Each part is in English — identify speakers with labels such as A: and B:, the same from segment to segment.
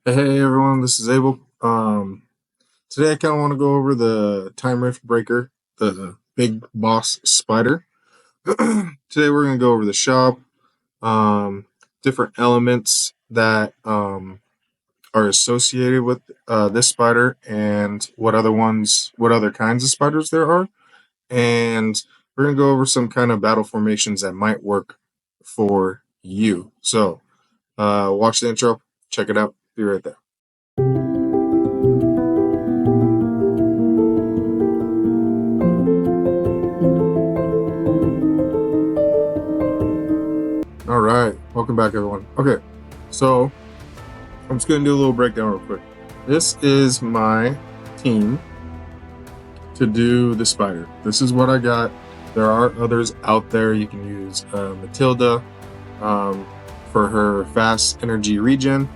A: Hey everyone, this is Abel. Today I kind of want to go over the Time Rift Breaker, the big boss spider. Today we're going to go over the shop, different elements that are associated with this spider, and what other kinds of spiders there are, and we're going to go over some kind of battle formations that might work for you. So, watch the intro, check it out, be right there. All right, welcome back, everyone. Okay, so I'm just going to do a little breakdown real quick. This is my team to do the spider. This is what I got. There are others out there. You can use Matilda for her fast energy regen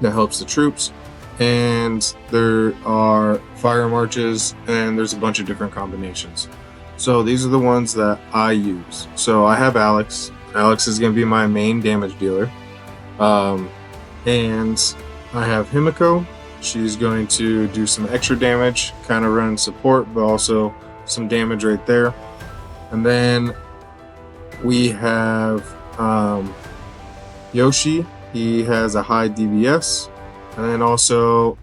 A: that helps the troops. And there are fire marches, and there's a bunch of different combinations. So these are the ones that I use. So I have Alex. Alex is going to be my main damage dealer. And I have Himiko. She's going to do some extra damage, kind of run support, but also some damage right there. And then we have Yoshi. He has a high DBS. And then also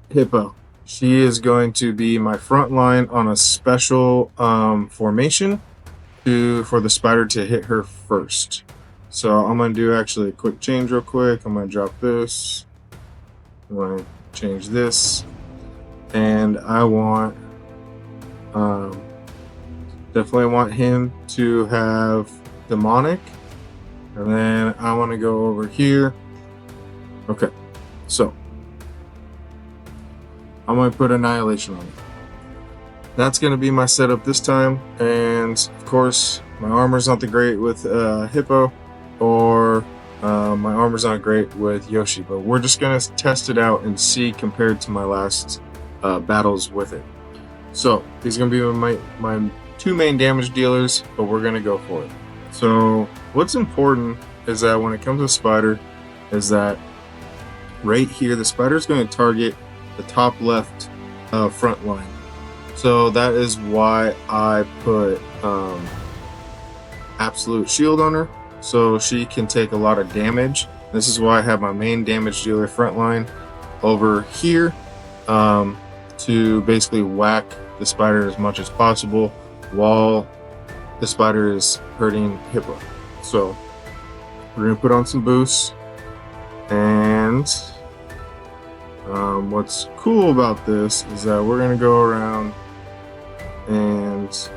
A: Hippo. She is going to be my front line on a special formation for the spider to hit her first. So I'm going to do actually a quick change real quick. I'm going to drop this. I'm going to change this. And I want, definitely want him to have demonic. And then I want to go over here. Okay, so I'm going to put annihilation on it. That's going to be my setup this time, and of course my armor's not the great with Hippo, or my armor's not great with Yoshi, but we're just going to test it out and see compared to my last battles with it. So these are going to be my two main damage dealers, but we're going to go for it. So what's important is that when it comes to spider, is that right here the spider's going to target the top left front line. So that is why I put absolute shield on her, so she can take a lot of damage. This is why I have my main damage dealer front line over here to basically whack the spider as much as possible while the spider is hurting Hippo. So we're going to put on some boosts, and what's cool about this is that we're going to go around and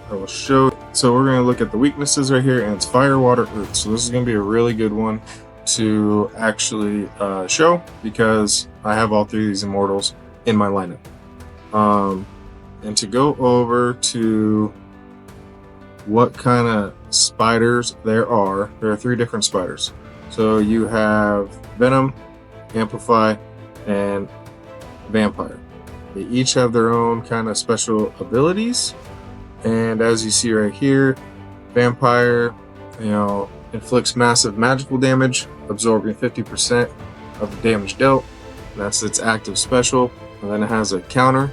A: I will show. So we're going to look at the weaknesses right here, and it's fire, water, earth. So this is going to be a really good one to actually show, because I have all three of these immortals in my lineup. And to go over to what kind of spiders there are three different spiders. So you have Venom, Amplify, and Vampire. They each have their own kind of special abilities, and as you see right here, Vampire, inflicts massive magical damage, absorbing 50% of the damage dealt. That's its active special, and then it has a counter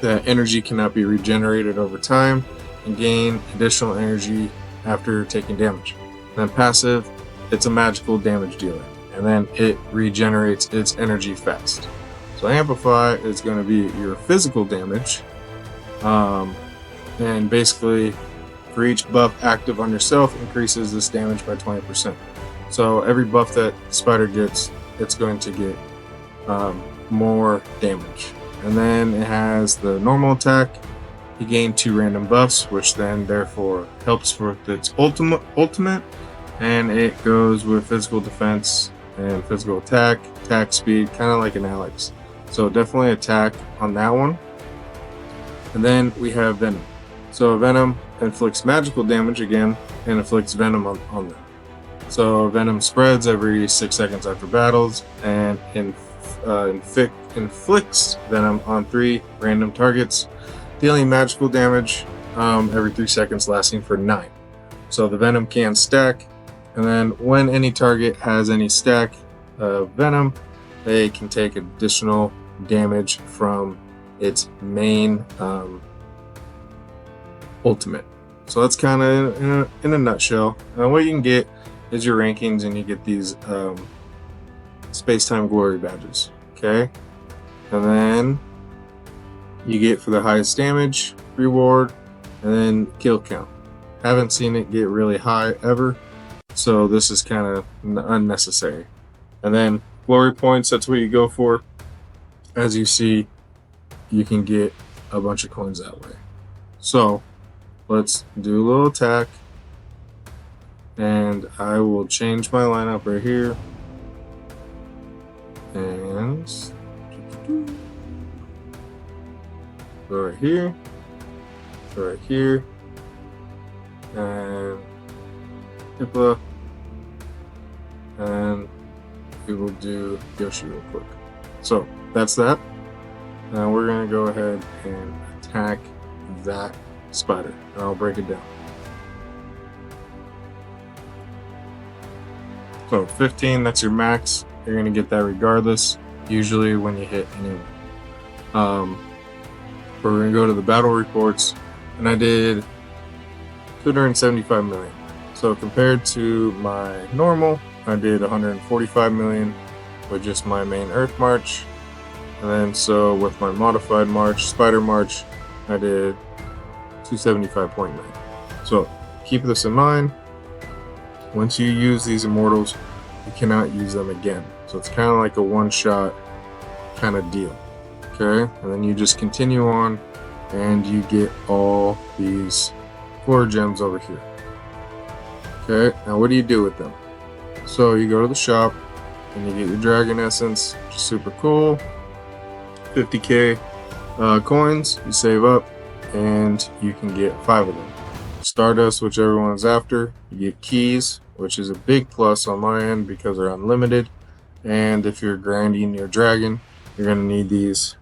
A: that energy cannot be regenerated over time, and gain additional energy after taking damage. And then passive, it's a magical damage dealer, and then it regenerates its energy fast. So Amplify is going to be your physical damage, and basically for each buff active on yourself increases this damage by 20%. So every buff that spider gets, it's going to get more damage. And then it has the normal attack. You gain 2 random buffs, which then therefore helps with its ultimate, and it goes with physical defense and physical attack speed, kind of like an Alex. So definitely attack on that one. And then we have Venom. So Venom inflicts magical damage again, and inflicts Venom on them. So Venom spreads every 6 seconds after battles, and inflicts Venom on 3 random targets, dealing magical damage every 3 seconds, lasting for 9. So the Venom can stack, And then when any target has any stack of venom, they can take additional damage from its main ultimate. So that's kind of in a nutshell. What you can get is your rankings, and you get these space-time glory badges. Okay, and then you get for the highest damage reward, and then kill count. Haven't seen it get really high ever, so this is kind of unnecessary. And then glory points, that's what you go for. As you see, you can get a bunch of coins that way. So let's do a little attack, and I will change my lineup right here. And go right here, go right here, and Hippa, and we will do Yoshi real quick. So that's that. Now we're gonna go ahead and attack that spider, and I'll break it down. So 15, that's your max. You're gonna get that regardless, usually when you hit anyone. We're gonna go to the battle reports, and I did 275 million. So compared to my normal, I did 145 million with just my main Earth March. And then so with my modified March, Spider March, I did 275.9. So keep this in mind. Once you use these immortals, you cannot use them again. So it's kind of like a one-shot kind of deal. Okay, and then you just continue on, and you get all these 4 gems over here. Okay, now what do you do with them? So you go to the shop, and you get your dragon essence, which is super cool. 50k coins, you save up, and you can get 5 of them. Stardust, which everyone's after. You get keys, which is a big plus on my end because they're unlimited. And if you're grinding your dragon, you're going to need these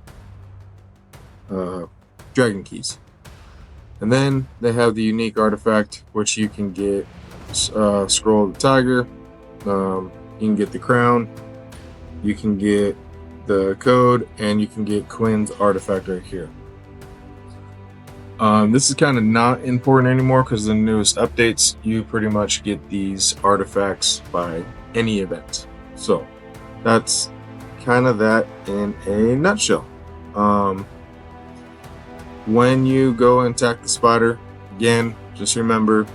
A: dragon keys. And then they have the unique artifact, which you can get Scroll of the Tiger. You can get the crown. You can get the code, and you can get Quinn's artifact right here. This is kind of not important anymore because the newest updates, you pretty much get these artifacts by any event. So that's kind of that in a nutshell. When you go and attack the spider, again, just remember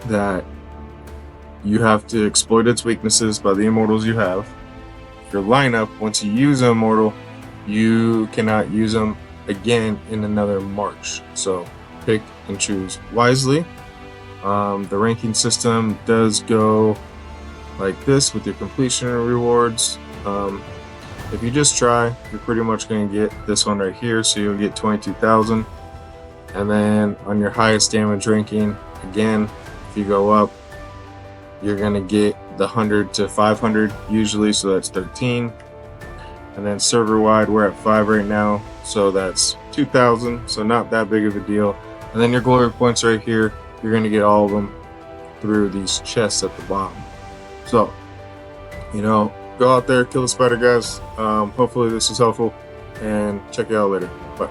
A: that you have to exploit its weaknesses by the immortals you have. Your lineup, once you use an immortal, you cannot use them again in another march. So pick and choose wisely. The ranking system does go like this with your completion rewards. If you just try, you're pretty much going to get this one right here, so you'll get 22,000. And then on your highest damage ranking, again, if you go up, you're going to get the 100 to 500 usually, so that's 13. And then server wide, we're at 5 right now, so that's 2,000, so not that big of a deal. And then your glory points right here, you're going to get all of them through these chests at the bottom. So, you know, go out there, kill the spider, guys. Hopefully this is helpful, and check you out later. Bye.